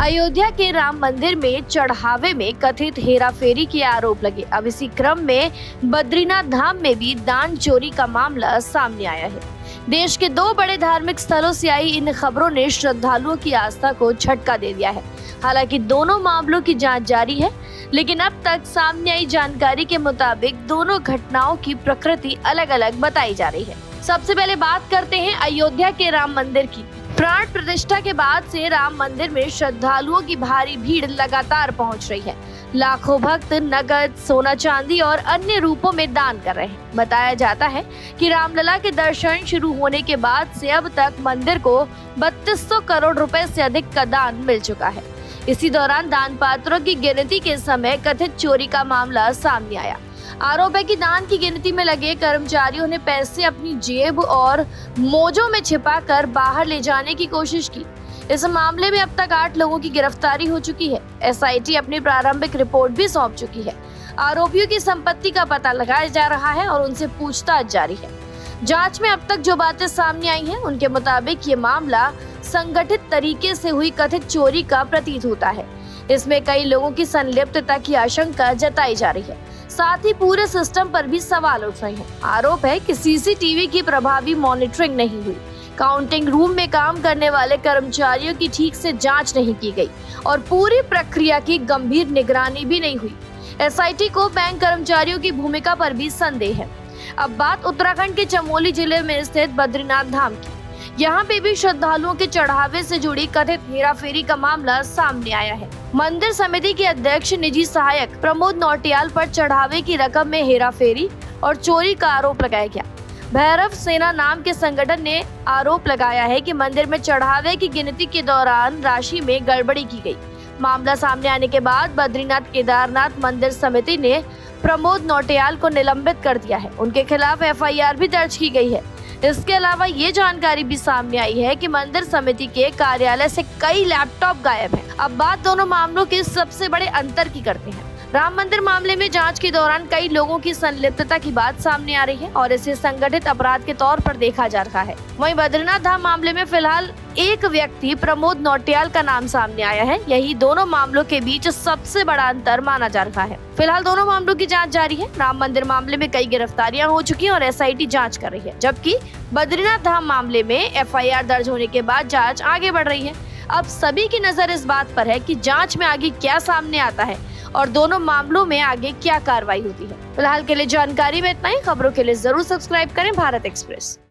अयोध्या के राम मंदिर में चढ़ावे में कथित हेराफेरी के आरोप लगे। अब इसी क्रम में बद्रीनाथ धाम में भी दान चोरी का मामला सामने आया है। देश के दो बड़े धार्मिक स्थलों से आई इन खबरों ने श्रद्धालुओं की आस्था को झटका दे दिया है। हालांकि दोनों मामलों की जांच जारी है, लेकिन अब तक सामने आई जानकारी के मुताबिक दोनों घटनाओं की प्रकृति अलग अलग बताई जा रही है। सबसे पहले बात करते हैं अयोध्या के राम मंदिर की। प्राण प्रतिष्ठा के बाद से राम मंदिर में श्रद्धालुओं की भारी भीड़ लगातार पहुंच रही है। लाखों भक्त नगद, सोना चांदी और अन्य रूपों में दान कर रहे हैं। बताया जाता है कि रामलला के दर्शन शुरू होने के बाद से अब तक मंदिर को 3200 करोड़ रुपए से अधिक का दान मिल चुका है। इसी दौरान दान पात्रों की गिनती के समय कथित चोरी का मामला सामने आया। आरोप है कि दान की गिनती में लगे कर्मचारियों ने पैसे अपनी जेब और मोजों में छिपाकर बाहर ले जाने की कोशिश की। इस मामले में अब तक 8 लोगों की गिरफ्तारी हो चुकी है। एसआईटी अपनी प्रारंभिक रिपोर्ट भी सौंप चुकी है। आरोपियों की संपत्ति का पता लगाया जा रहा है और उनसे पूछताछ जारी है। जांच में अब तक जो बातें सामने आई हैं, उनके मुताबिक ये मामला संगठित तरीके से हुई कथित चोरी का प्रतीत होता है। इसमें कई लोगों की संलिप्तता की आशंका जताई जा रही है। साथ ही पूरे सिस्टम पर भी सवाल उठ रहे हैं। आरोप है कि सीसीटीवी की प्रभावी मॉनिटरिंग नहीं हुई, काउंटिंग रूम में काम करने वाले कर्मचारियों की ठीक से जांच नहीं की गई और पूरी प्रक्रिया की गंभीर निगरानी भी नहीं हुई। एसआईटी को बैंक कर्मचारियों की भूमिका पर भी संदेह है। अब बात उत्तराखंड के चमोली जिले में स्थित बद्रीनाथ धाम की। यहाँ पे भी श्रद्धालुओं के चढ़ावे से जुड़ी कथित हेराफेरी का मामला सामने आया है। मंदिर समिति के अध्यक्ष निजी सहायक प्रमोद नौटियाल पर चढ़ावे की रकम में हेराफेरी और चोरी का आरोप लगाया गया। भैरव सेना नाम के संगठन ने आरोप लगाया है कि मंदिर में चढ़ावे की गिनती के दौरान राशि में गड़बड़ी की गई। मामला सामने आने के बाद बद्रीनाथ केदारनाथ मंदिर समिति ने प्रमोद नौटियाल को निलंबित कर दिया है। उनके खिलाफ एफआईआर भी दर्ज की गई है। इसके अलावा ये जानकारी भी सामने आई है कि मंदिर समिति के कार्यालय से कई लैपटॉप गायब हैं। अब बात दोनों मामलों के सबसे बड़े अंतर की करते हैं। राम मंदिर मामले में जांच के दौरान कई लोगों की संलिप्तता की बात सामने आ रही है और इसे संगठित अपराध के तौर पर देखा जा रहा है। वहीं बद्रीनाथ धाम मामले में फिलहाल एक व्यक्ति प्रमोद नौटियाल का नाम सामने आया है। यही दोनों मामलों के बीच सबसे बड़ा अंतर माना जा रहा है। फिलहाल दोनों मामलों की जांच जारी है। राम मंदिर मामले में कई गिरफ्तारियां हो चुकी हैं और एसआईटी जांच कर रही है, जबकि बद्रीनाथ धाम मामले में एफआईआर दर्ज होने के बाद जांच आगे बढ़ रही है। अब सभी की नजर इस बात पर है कि जांच में आगे क्या सामने आता है और दोनों मामलों में आगे क्या कार्रवाई होती है। फिलहाल के लिए जानकारी में इतना ही। खबरों के लिए जरूर सब्सक्राइब करें भारत एक्सप्रेस।